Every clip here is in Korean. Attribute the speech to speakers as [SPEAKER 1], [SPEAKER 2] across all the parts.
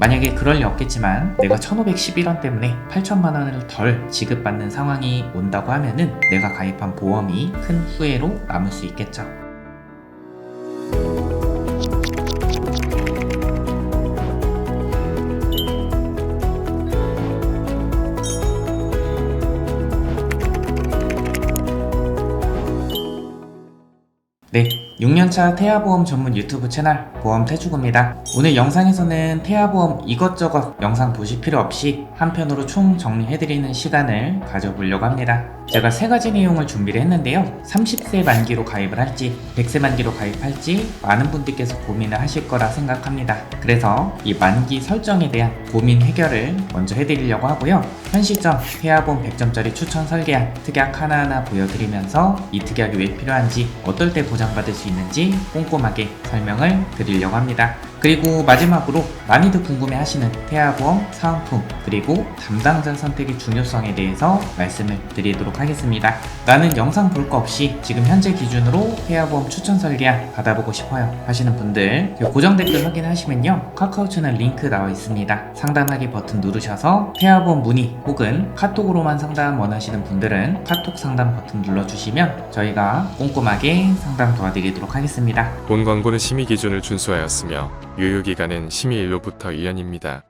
[SPEAKER 1] 만약에 그럴 리 없겠지만 내가 1511원 때문에 8천만원을 덜 지급받는 상황이 온다고 하면은 내가 가입한 보험이 큰 후회로 남을 수 있겠죠. 네, 6년차 태아보험 전문 유튜브 채널 보험태주구입니다. 오늘 영상에서는 태아보험 이것저것 영상 보실 필요 없이 한 편으로 총 정리해드리는 시간을 가져보려고 합니다. 제가 3가지 내용을 준비를 했는데요. 30세 만기로 가입을 할지 100세 만기로 가입할지 많은 분들께서 고민을 하실 거라 생각합니다. 그래서 이 만기 설정에 대한 고민 해결을 먼저 해드리려고 하고요. 현 시점 태아보험 100점짜리 추천 설계안 특약 하나하나 보여드리면서 이 특약이 왜 필요한지 어떨 때 보장받을 수 있는지 꼼꼼하게 설명을 드리려고 합니다. 그리고 마지막으로 많이들 궁금해하시는 태아보험 사은품 그리고 담당자 선택의 중요성에 대해서 말씀을 드리도록 하겠습니다. 나는 영상 볼 거 없이 지금 현재 기준으로 태아보험 추천 설계안 받아보고 싶어요 하시는 분들 고정 댓글 확인하시면요, 카카오 채널 링크 나와 있습니다. 상담하기 버튼 누르셔서 태아보험 문의 혹은 카톡으로만 상담 원하시는 분들은 카톡 상담 버튼 눌러주시면 저희가 꼼꼼하게 상담 도와드리도록 하겠습니다.
[SPEAKER 2] 본 광고는 심의 기준을 준수하였으며 유효기간은 심의일로부터 1년입니다.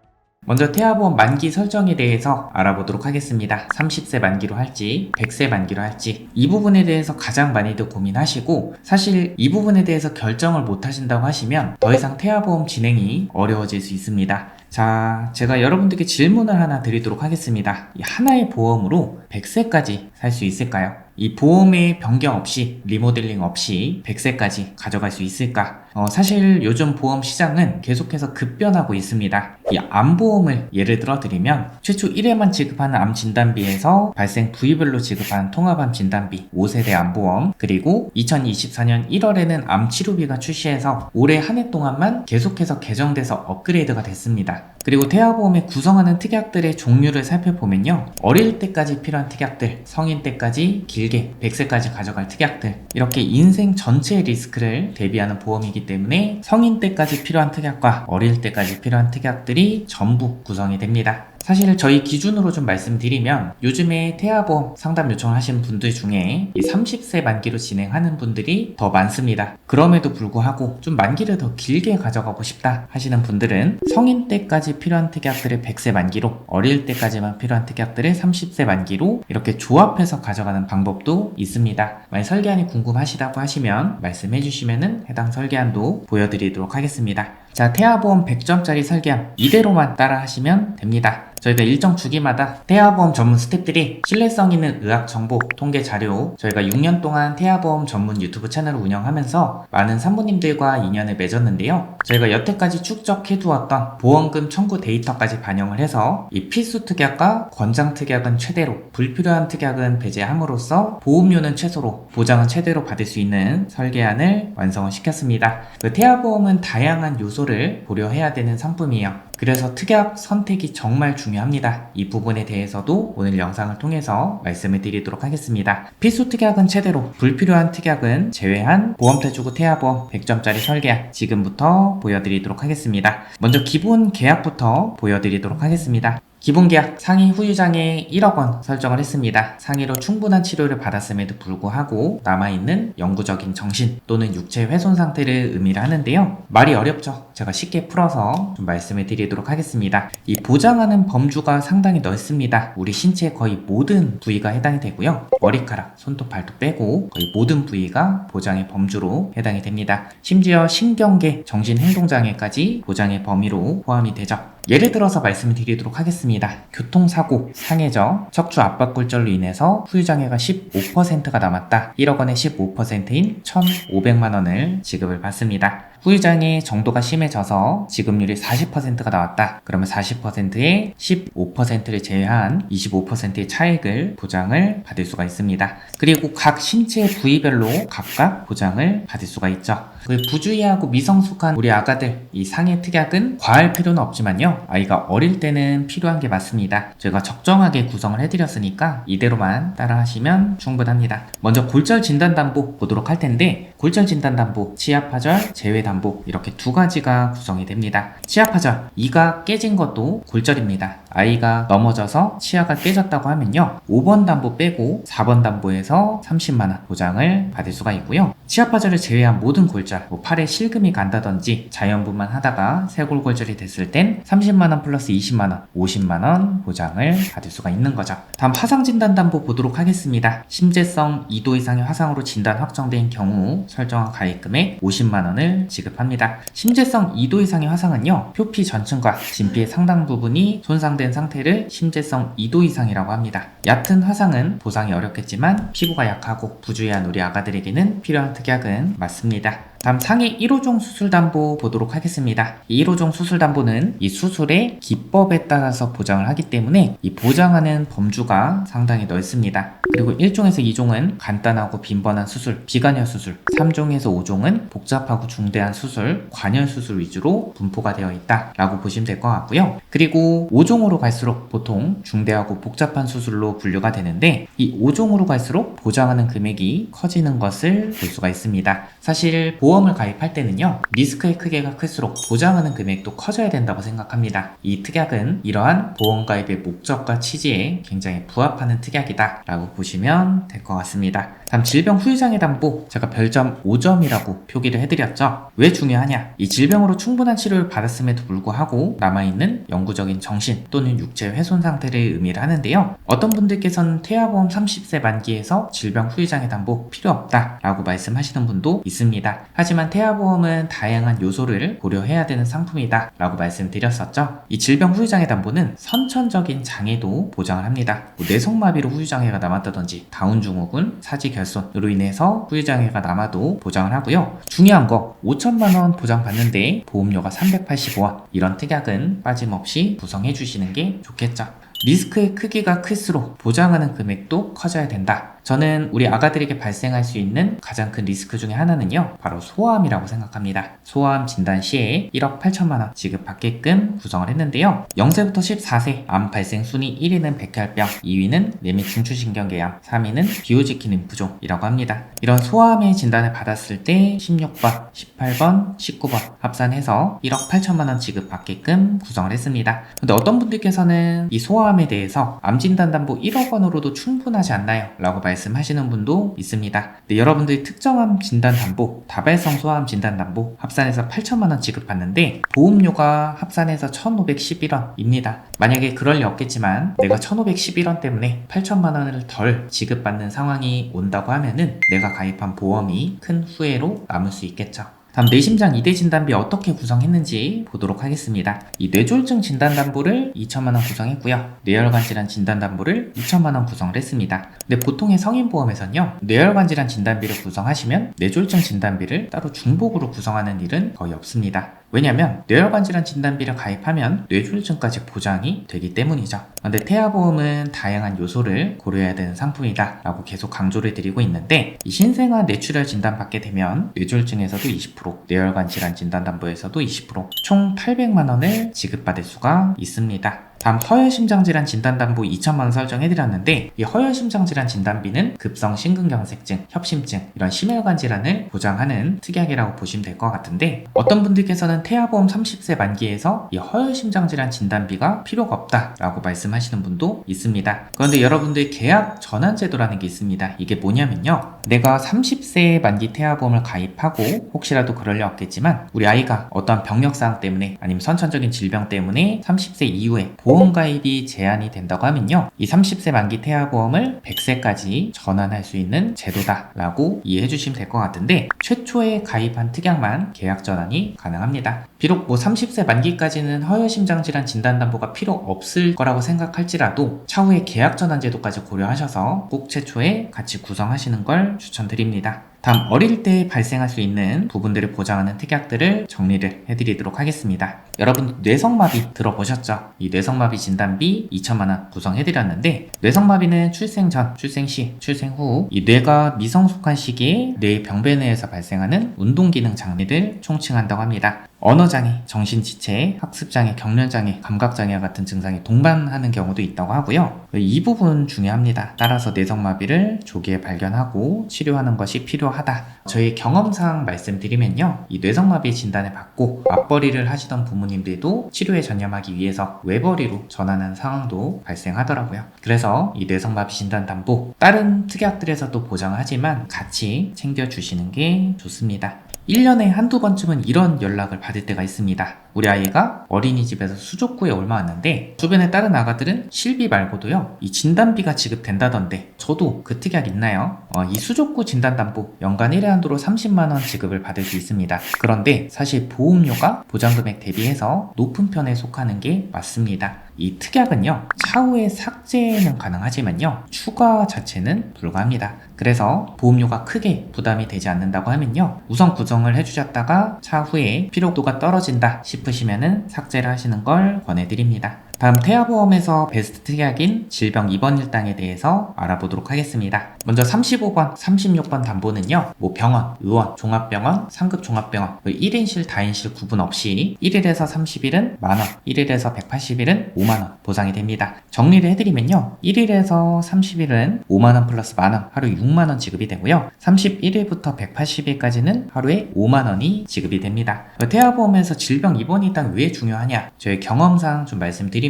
[SPEAKER 1] 먼저 태아보험 만기 설정에 대해서 알아보도록 하겠습니다. 30세 만기로 할지 100세 만기로 할지 이 부분에 대해서 가장 많이들 고민하시고, 사실 이 부분에 대해서 결정을 못 하신다고 하시면 더 이상 태아보험 진행이 어려워질 수 있습니다. 자, 제가 여러분들께 질문을 하나 드리도록 하겠습니다. 이 하나의 보험으로 100세까지 살 수 있을까요? 이 보험의 변경 없이, 리모델링 없이 100세까지 가져갈 수 있을까? 사실 요즘 보험 시장은 계속해서 급변하고 있습니다. 이 암보험을 예를 들어 드리면 최초 1회만 지급하는 암 진단비에서 발생 부위별로 지급하는 통합암 진단비 5세대 암보험, 그리고 2024년 1월에는 암 치료비가 출시해서 올해 한 해 동안만 계속해서 개정돼서 업그레이드가 됐습니다. 그리고 태아보험에 구성하는 특약들의 종류를 살펴보면요, 어릴 때까지 필요한 특약들, 성인 때까지 길게 100세까지 가져갈 특약들, 이렇게 인생 전체의 리스크를 대비하는 보험이기 때문에 성인 때까지 필요한 특약과 어릴 때까지 필요한 특약들이 전부 구성이 됩니다. 사실 저희 기준으로 좀 말씀드리면 요즘에 태아보험 상담 요청을 하시는 분들 중에 이 30세 만기로 진행하는 분들이 더 많습니다. 그럼에도 불구하고 좀 만기를 더 길게 가져가고 싶다 하시는 분들은 성인 때까지 필요한 특약들을 100세 만기로, 어릴 때까지만 필요한 특약들을 30세 만기로 이렇게 조합해서 가져가는 방법도 있습니다. 만약 설계안이 궁금하시다고 하시면 말씀해 주시면 해당 설계안도 보여드리도록 하겠습니다. 자, 태아보험 100점짜리 설계안 이대로만 따라 하시면 됩니다. 저희가 일정 주기마다 태아보험 전문 스태프들이 신뢰성 있는 의학 정보, 통계 자료, 저희가 6년 동안 태아보험 전문 유튜브 채널을 운영하면서 많은 산부님들과 인연을 맺었는데요. 저희가 여태까지 축적해두었던 보험금 청구 데이터까지 반영을 해서 이 필수 특약과 권장 특약은 최대로, 불필요한 특약은 배제함으로써 보험료는 최소로, 보장은 최대로 받을 수 있는 설계안을 완성을 시켰습니다. 그 태아보험은 다양한 요소를 고려해야 되는 상품이에요. 그래서 특약 선택이 정말 중요합니다. 이 부분에 대해서도 오늘 영상을 통해서 말씀을 드리도록 하겠습니다. 필수 특약은 최대로, 불필요한 특약은 제외한 보험태주구 태아보험 100점짜리 설계안 지금부터 보여드리도록 하겠습니다. 먼저 기본 계약부터 보여드리도록 하겠습니다. 기본계약 상해 후유장애 1억원 설정을 했습니다. 상해로 충분한 치료를 받았음에도 불구하고 남아있는 영구적인 정신 또는 육체 훼손 상태를 의미를 하는데요. 말이 어렵죠? 제가 쉽게 풀어서 좀 말씀을 드리도록 하겠습니다. 이 보장하는 범주가 상당히 넓습니다. 우리 신체의 거의 모든 부위가 해당이 되고요. 머리카락, 손톱, 발톱 빼고 거의 모든 부위가 보장의 범주로 해당이 됩니다. 심지어 신경계, 정신행동장애까지 보장의 범위로 포함이 되죠. 예를 들어서 말씀을 드리도록 하겠습니다. 교통사고, 상해죠. 척추 압박골절로 인해서 후유장애가 15%가 남았다. 1억원의 15%인 1,500만원을 지급을 받습니다. 후유장애 정도가 심해져서 지급률이 40%가 나왔다. 그러면 40%에 15%를 제외한 25%의 차액을 보장을 받을 수가 있습니다. 그리고 각 신체 부위별로 각각 보장을 받을 수가 있죠. 부주의하고 미성숙한 우리 아가들, 이 상해 특약은 과할 필요는 없지만요, 아이가 어릴 때는 필요한 게 맞습니다. 제가 적정하게 구성을 해드렸으니까 이대로만 따라 하시면 충분합니다. 먼저 골절 진단담보 보도록 할 텐데, 골절 진단담보, 치아파절, 제외담보 이렇게 두 가지가 구성이 됩니다. 치아파절, 이가 깨진 것도 골절입니다. 아이가 넘어져서 치아가 깨졌다고 하면요, 5번 담보 빼고 4번 담보에서 30만원 보장을 받을 수가 있고요. 치아파절을 제외한 모든 골절, 팔에 실금이 간다든지 자연분만 하다가 쇄골골절이 됐을 땐 30만원 플러스 20만원, 50만원 보장을 받을 수가 있는 거죠. 다음 화상진단담보 보도록 하겠습니다. 심재성 2도 이상의 화상으로 진단 확정된 경우 설정한 가입금액 50만원을 지급합니다. 심재성 2도 이상의 화상은요, 표피 전층과 진피의 상당 부분이 손상된 상태를 심재성 2도 이상이라고 합니다. 얕은 화상은 보상이 어렵겠지만 피부가 약하고 부주의한 우리 아가들에게는 필요한 특약은 맞습니다. 다음 상해 1호종 수술담보 보도록 하겠습니다. 이 1호종 수술담보는 이 수술의 기법에 따라서 보장을 하기 때문에 이 보장하는 범주가 상당히 넓습니다. 그리고 1종에서 2종은 간단하고 빈번한 수술, 비관여 수술, 3종에서 5종은 복잡하고 중대한 수술, 관여 수술 위주로 분포가 되어 있다 라고 보시면 될 것 같고요. 그리고 5종으로 갈수록 보통 중대하고 복잡한 수술로 분류가 되는데, 이 5종으로 갈수록 보장하는 금액이 커지는 것을 볼 수가 있습니다. 사실 보험을 가입할 때는요, 리스크의 크기가 클수록 보장하는 금액도 커져야 된다고 생각합니다. 이 특약은 이러한 보험 가입의 목적과 취지에 굉장히 부합하는 특약이다 라고 보시면 될 것 같습니다. 다음 질병 후유장애 담보, 제가 별점 5점이라고 표기를 해드렸죠. 왜 중요하냐? 이 질병으로 충분한 치료를 받았음에도 불구하고 남아있는 영구적인 정신 또는 육체 훼손 상태를 의미를 하는데요. 어떤 분들께서는 태아보험 30세 만기에서 질병 후유장애 담보 필요 없다 라고 말씀하시는 분도 있습니다. 하지만 태아보험은 다양한 요소를 고려해야 되는 상품이다 라고 말씀드렸었죠. 이 질병 후유장애 담보는 선천적인 장애도 보장을 합니다. 뇌성마비로 후유장애가 남았다든지 다운증후군, 사지결손으로 인해서 후유장애가 남아도 보장을 하고요. 중요한 거 5천만원 보장받는데 보험료가 385원, 이런 특약은 빠짐없이 구성해 주시는 게 좋겠죠. 리스크의 크기가 클수록 보장하는 금액도 커져야 된다. 저는 우리 아가들에게 발생할 수 있는 가장 큰 리스크 중에 하나는요, 바로 소아암이라고 생각합니다. 소아암 진단 시에 1억 8천만원 지급받게끔 구성을 했는데요. 0세부터 14세 암 발생 순위 1위는 백혈병, 2위는 내밀 중추신경계암, 3위는 비오지킨 림프종이라고 합니다. 이런 소아암의 진단을 받았을 때 16번, 18번, 19번 합산해서 1억 8천만원 지급받게끔 구성을 했습니다. 근데 어떤 분들께서는 이 소아암에 대해서 암 진단 담보 1억 원으로도 충분하지 않나요? 라고 말씀하시는 분도 있습니다. 근데 여러분들이 특정암 진단담보, 다발성 소아암 진단담보 합산해서 8천만원 지급받는데 보험료가 합산해서 1,511원입니다. 만약에 그럴 리 없겠지만 내가 1,511원 때문에 8천만원을 덜 지급받는 상황이 온다고 하면은 내가 가입한 보험이 큰 후회로 남을 수 있겠죠. 다음 뇌심장 2대 진단비 어떻게 구성했는지 보도록 하겠습니다. 이 뇌졸중 진단담보를 2천만원 구성했고요. 뇌혈관 질환 진단담보를 2천만원 구성을 했습니다. 근데 보통의 성인보험에서는요, 뇌혈관 질환 진단비를 구성하시면 뇌졸중 진단비를 따로 중복으로 구성하는 일은 거의 없습니다. 왜냐면 뇌혈관 질환 진단비를 가입하면 뇌졸중까지 보장이 되기 때문이죠. 근데 태아보험은 다양한 요소를 고려해야 되는 상품이다 라고 계속 강조를 드리고 있는데, 이 신생아 뇌출혈 진단 받게 되면 뇌졸중에서도 20%, 뇌혈관 질환 진단담보에서도 20%, 총 800만원을 지급받을 수가 있습니다. 다음 허혈심장질환 진단담보 2천만원 설정해드렸는데, 이 허혈심장질환 진단비는 급성 심근경색증, 협심증 이런 심혈관 질환을 보장하는 특약이라고 보시면 될 것 같은데, 어떤 분들께서는 태아보험 30세 만기에서 이 허혈심장질환 진단비가 필요가 없다 라고 말씀하시는 분도 있습니다. 그런데 여러분들 계약 전환제도라는 게 있습니다. 이게 뭐냐면요, 내가 30세 만기 태아보험을 가입하고 혹시라도 그럴 리 없겠지만 우리 아이가 어떠한 병력사항 때문에 아니면 선천적인 질병 때문에 30세 이후에 보험 가입이 제한이 된다고 하면요, 이 30세 만기 태아보험을 100세까지 전환할 수 있는 제도다 라고 이해해 주시면 될 것 같은데, 최초에 가입한 특약만 계약 전환이 가능합니다. 비록 30세 만기까지는 허혈심장질환 진단담보가 필요 없을 거라고 생각할지라도 차후에 계약 전환 제도까지 고려하셔서 꼭 최초에 같이 구성하시는 걸 추천드립니다. 다음 어릴 때 발생할 수 있는 부분들을 보장하는 특약들을 정리를 해드리도록 하겠습니다. 여러분 뇌성마비 들어보셨죠? 이 뇌성마비 진단비 2천만원 구성해드렸는데, 뇌성마비는 출생 전, 출생 시, 출생 후 이 뇌가 미성숙한 시기에 뇌 병변에서 발생하는 운동기능 장애를 총칭한다고 합니다. 언어장애, 정신지체, 학습장애, 경련장애, 감각장애 같은 증상이 동반하는 경우도 있다고 하고요. 이 부분 중요합니다. 따라서 뇌성마비를 조기에 발견하고 치료하는 것이 필요하다. 저희 경험상 말씀드리면요, 이 뇌성마비 진단을 받고 맞벌이를 하시던 부모님들도 치료에 전념하기 위해서 외벌이로 전환하는 상황도 발생하더라고요. 그래서 이 뇌성마비 진단담보 다른 특약들에서도 보장을 하지만 같이 챙겨주시는 게 좋습니다. 1년에 한두 번쯤은 이런 연락을 받을 때가 있습니다. 우리 아이가 어린이집에서 수족구에 올라왔는데 주변에 다른 아가들은 실비 말고도요, 이 진단비가 지급된다던데 저도 그 특약 있나요? 이 수족구 진단담보 연간 1회 한도로 30만원 지급을 받을 수 있습니다. 그런데 사실 보험료가 보장금액 대비해서 높은 편에 속하는 게 맞습니다. 이 특약은요, 차후에 삭제는 가능하지만요, 추가 자체는 불가합니다. 그래서 보험료가 크게 부담이 되지 않는다고 하면요, 우선 구성을 해주셨다가 차후에 피로도가 떨어진다 싶으시면은 삭제를 하시는 걸 권해드립니다. 다음 태아보험에서 베스트 특약인 질병 입원 일당에 대해서 알아보도록 하겠습니다. 먼저 35번, 36번 담보는요, 병원, 의원, 종합병원, 상급 종합병원 1인실, 다인실 구분 없이 1일에서 30일은 만원, 1일에서 180일은 5만원 보상이 됩니다. 정리를 해드리면요, 1일에서 30일은 5만원 플러스 만원, 하루 6만원 지급이 되고요, 31일부터 180일까지는 하루에 5만원이 지급이 됩니다. 태아보험에서 질병 입원 일당 왜 중요하냐, 저희 경험상 좀 말씀드리면요,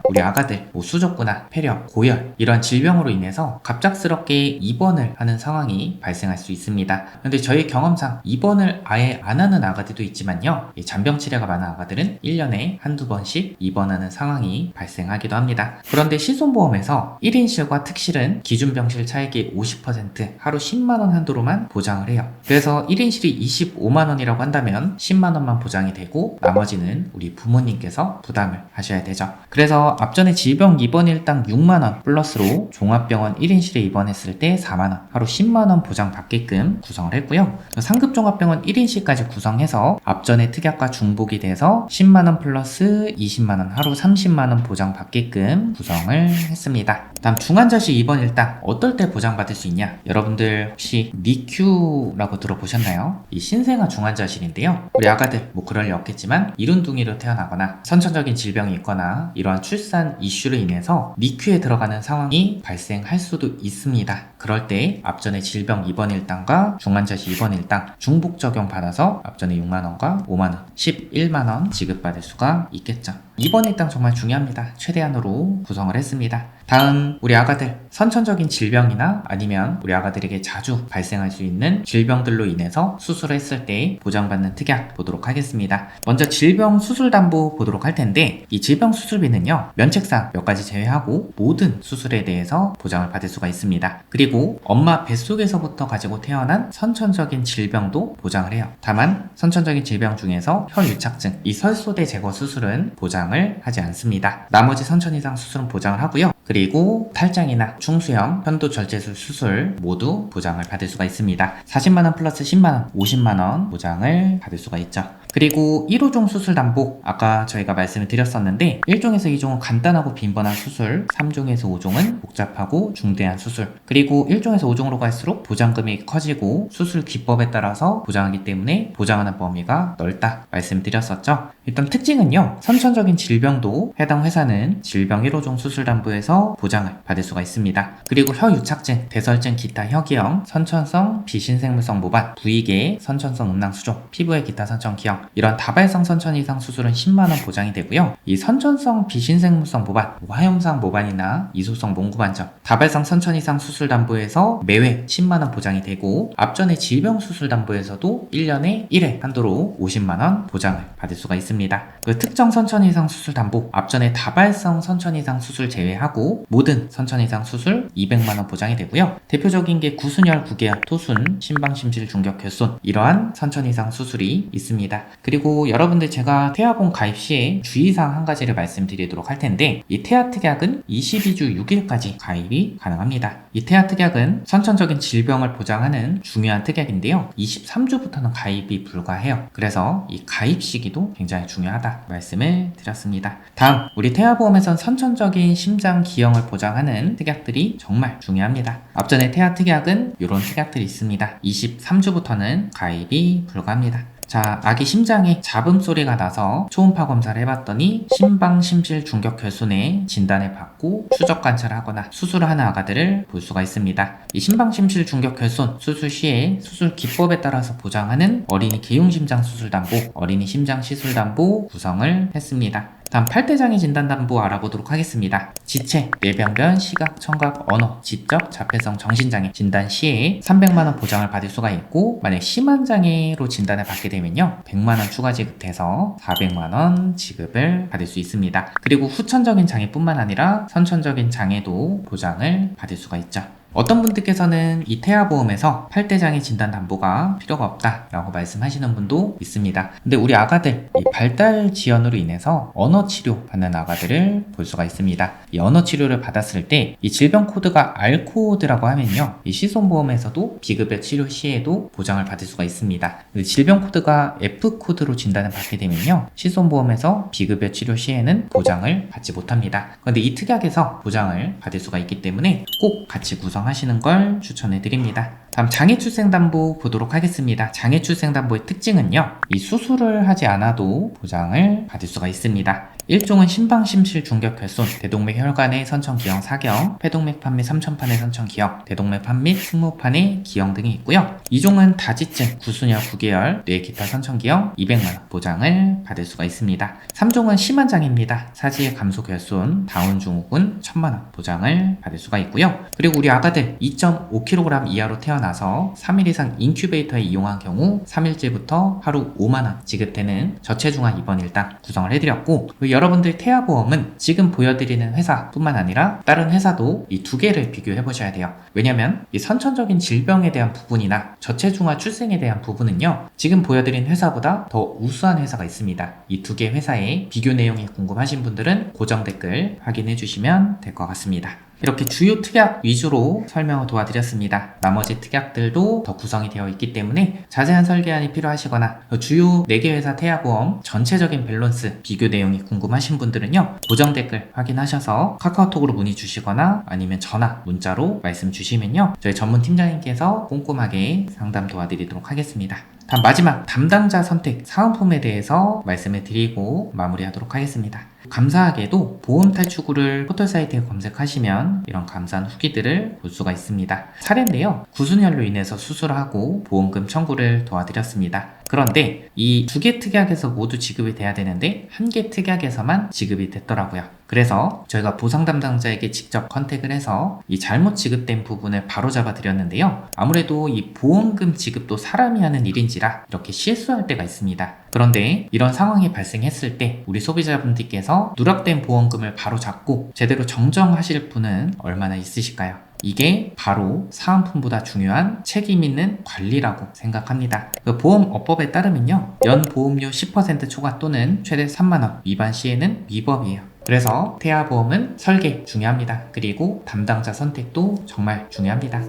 [SPEAKER 1] 우리 아가들 수족구나 폐렴, 고열 이런 질병으로 인해서 갑작스럽게 입원을 하는 상황이 발생할 수 있습니다. 근데 저희 경험상 입원을 아예 안 하는 아가들도 있지만요, 잔병 치레가 많은 아가들은 1년에 한두 번씩 입원하는 상황이 발생하기도 합니다. 그런데 실손보험에서 1인실과 특실은 기준병실 차액의 50% 하루 10만원 한도로만 보장을 해요. 그래서 1인실이 25만원이라고 한다면 10만원만 보장이 되고 나머지는 우리 부모님께서 부담을 하셔야 되죠. 그래서 앞전에 질병 입원 일당 6만원 플러스로 종합병원 1인실에 입원했을 때 4만원, 하루 10만원 보장받게끔 구성을 했고요. 상급 종합병원 1인실까지 구성해서 앞전에 특약과 중복이 돼서 10만원 플러스 20만원, 하루 30만원 보장받게끔 구성을 했습니다. 다음 중환자실 입원 일당 어떨 때 보장받을 수 있냐, 여러분들 혹시 니큐라고 들어보셨나요? 이 신생아 중환자실인데요, 우리 아가들 그럴 리 없겠지만 이룬둥이로 태어나거나 선천적인 질병이 있거나 이러한 출산 이슈로 인해서 니큐에 들어가는 상황이 발생할 수도 있습니다. 그럴 때 앞전에 질병 입원 일당과 중환자실 입원 일당 중복 적용 받아서 앞전에 6만원과 5만원, 11만원 지급받을 수가 있겠죠. 입원 일당 정말 중요합니다. 최대한으로 구성을 했습니다. 다음 우리 아가들 선천적인 질병이나 아니면 우리 아가들에게 자주 발생할 수 있는 질병들로 인해서 수술을 했을 때 보장받는 특약 보도록 하겠습니다. 먼저 질병 수술담보 보도록 할 텐데, 이 질병 수술비는요, 면책상 몇 가지 제외하고 모든 수술에 대해서 보장을 받을 수가 있습니다. 그리고 엄마 뱃속에서부터 가지고 태어난 선천적인 질병도 보장을 해요. 다만 선천적인 질병 중에서 혀유착증, 이 설소대 제거 수술은 보장을 하지 않습니다. 나머지 선천 이상 수술은 보장을 하고요. 그리고 탈장이나 충수염, 편도절제술 수술 모두 보장을 받을 수가 있습니다. 40만원 플러스 10만원, 50만원 보장을 받을 수가 있죠. 그리고 1호종 수술 담보, 아까 저희가 말씀을 드렸었는데 1종에서 2종은 간단하고 빈번한 수술, 3종에서 5종은 복잡하고 중대한 수술, 그리고 1종에서 5종으로 갈수록 보장금액이 커지고 수술 기법에 따라서 보장하기 때문에 보장하는 범위가 넓다 말씀드렸었죠. 일단 특징은요, 선천적인 질병도 해당 회사는 질병 1호종 수술 담보에서 보장을 받을 수가 있습니다. 그리고 혀유착증, 대설증, 기타 혀기형, 선천성 비신생물성 모발, 부위계 선천성 음낭수족, 피부의 기타 선천 기형, 이런 다발성 선천 이상 수술은 10만원 보장이 되고요. 이 선천성 비신생물성 모발, 화염상 모발이나 이소성 몽구반점, 다발성 선천 이상 수술 담보에서 매회 10만원 보장이 되고, 앞전에 질병 수술 담보에서도 1년에 1회 한도로 50만원 보장을 받을 수가 있습니다. 그 특정 선천 이상 수술 담보, 앞전에 다발성 선천 이상 수술 제외하고 진단담보 모든 선천 이상 수술 200만원 보장이 되고요. 대표적인 게 구순혈, 구개혈, 토순, 심방심실, 중격, 결손 이러한 선천 이상 수술이 있습니다. 그리고 여러분들 제가 태아보험 가입 시에 주의사항 한 가지를 말씀드리도록 할 텐데 이 태아특약은 22주 6일까지 가입이 가능합니다. 이 태아특약은 선천적인 질병을 보장하는 중요한 특약인데요. 23주부터는 가입이 불가해요. 그래서 이 가입 시기도 굉장히 중요하다 말씀을 드렸습니다. 다음 우리 태아보험에선 선천적인 심장 기형을 보장하는 특약들이 정말 중요합니다. 앞전에 태아특약은 이런 특약들이 있습니다. 23주부터는 가입이 불가합니다. 자, 아기 심장에 잡음 소리가 나서 초음파 검사를 해봤더니 심방심실 중격 결손의 진단을 받고 추적 관찰하거나 수술을 하는 아가들을 볼 수가 있습니다. 이 심방심실 중격 결손 수술 시에 수술 기법에 따라서 보장하는 어린이 개용심장 수술담보, 어린이 심장 시술담보 구성을 했습니다. 다음 8대장애 진단담보 알아보도록 하겠습니다. 지체, 뇌병변, 시각, 청각, 언어, 지적, 자폐성 정신장애 진단 시에 300만원 보장을 받을 수가 있고 만약 심한 장애로 진단을 받게 되면요 100만원 추가 지급해서 400만원 지급을 받을 수 있습니다. 그리고 후천적인 장애뿐만 아니라 선천적인 장애도 보장을 받을 수가 있죠. 어떤 분들께서는 이 태아보험에서 8대장애 진단담보가 필요가 없다라고 말씀하시는 분도 있습니다. 근데 우리 아가들 이 발달 지연으로 인해서 언어치료 받는 아가들을 볼 수가 있습니다. 이 언어치료를 받았을 때 이 질병 코드가 R코드라고 하면요 이 시손보험에서도 비급여 치료 시에도 보장을 받을 수가 있습니다. 질병 코드가 F코드로 진단을 받게 되면요 시손보험에서 비급여 치료 시에는 보장을 받지 못합니다. 그런데 이 특약에서 보장을 받을 수가 있기 때문에 꼭 같이 구성하시는 걸 추천해 드립니다. 다음 장애출생담보 보도록 하겠습니다. 장애출생담보의 특징은요 이 수술을 하지 않아도 보장을 받을 수가 있습니다. 1종은 심방심실 중격 결손, 대동맥 혈관의 선천기형 사경, 폐동맥판 및 삼천판의 선천기형, 대동맥판 및 승모판의 기형 등이 있고요. 2종은 다지증, 구순혈, 구개혈, 뇌 기타 선천기형 200만원 보장을 받을 수가 있습니다. 3종은 심한 장애입니다. 사지의 감소 결손, 다운 증후군 1000만원 보장을 받을 수가 있고요. 그리고 우리 아가들 2.5kg 이하로 태어나서 3일 이상 인큐베이터에 이용한 경우 3일째부터 하루 5만원 지급되는 저체중아 입원 일당 구성을 해드렸고 여러분들 태아보험은 지금 보여드리는 회사뿐만 아니라 다른 회사도 이 두 개를 비교해 보셔야 돼요. 왜냐면 이 선천적인 질병에 대한 부분이나 저체중아 출생에 대한 부분은요 지금 보여드린 회사보다 더 우수한 회사가 있습니다. 이 두 개 회사의 비교 내용이 궁금하신 분들은 고정 댓글 확인해 주시면 될 것 같습니다. 이렇게 주요 특약 위주로 설명을 도와드렸습니다. 나머지 특약들도 더 구성이 되어 있기 때문에 자세한 설계안이 필요하시거나 주요 4개 회사 태아보험 전체적인 밸런스 비교 내용이 궁금하신 분들은요 고정 댓글 확인하셔서 카카오톡으로 문의 주시거나 아니면 전화, 문자로 말씀 주시면요 저희 전문 팀장님께서 꼼꼼하게 상담 도와드리도록 하겠습니다. 다음 마지막 담당자 선택 사은품에 대해서 말씀을 드리고 마무리하도록 하겠습니다. 감사하게도 보험 탈출구를 포털사이트에 검색하시면 이런 감사한 후기들을 볼 수가 있습니다. 사례인데요. 구순혈로 인해서 수술하고 보험금 청구를 도와드렸습니다. 그런데 이 두 개 특약에서 모두 지급이 돼야 되는데 한 개 특약에서만 지급이 됐더라고요. 그래서 저희가 보상 담당자에게 직접 컨택을 해서 이 잘못 지급된 부분을 바로잡아 드렸는데요. 아무래도 이 보험금 지급도 사람이 하는 일인지라 이렇게 실수할 때가 있습니다. 그런데 이런 상황이 발생했을 때 우리 소비자분들께서 누락된 보험금을 바로잡고 제대로 정정하실 분은 얼마나 있으실까요? 이게 바로 사은품보다 중요한 책임 있는 관리라고 생각합니다. 그 보험업법에 따르면요 연 보험료 10% 초과 또는 최대 3만원 위반 시에는 위법이에요. 그래서 태아보험은 설계 중요합니다. 그리고 담당자 선택도 정말 중요합니다.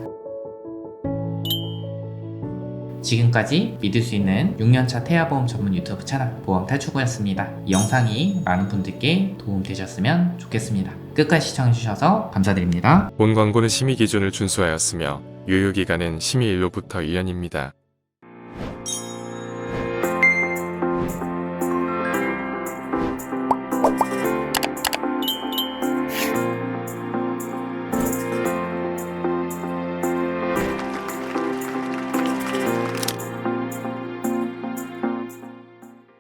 [SPEAKER 1] 지금까지 믿을 수 있는 6년차 태아보험 전문 유튜브 채널 보험탈출구였습니다. 이 영상이 많은 분들께 도움되셨으면 좋겠습니다. 끝까지 시청해주셔서 감사드립니다.
[SPEAKER 2] 본 광고는 심의 기준을 준수하였으며 유효기간은 심의 일로부터 1년입니다.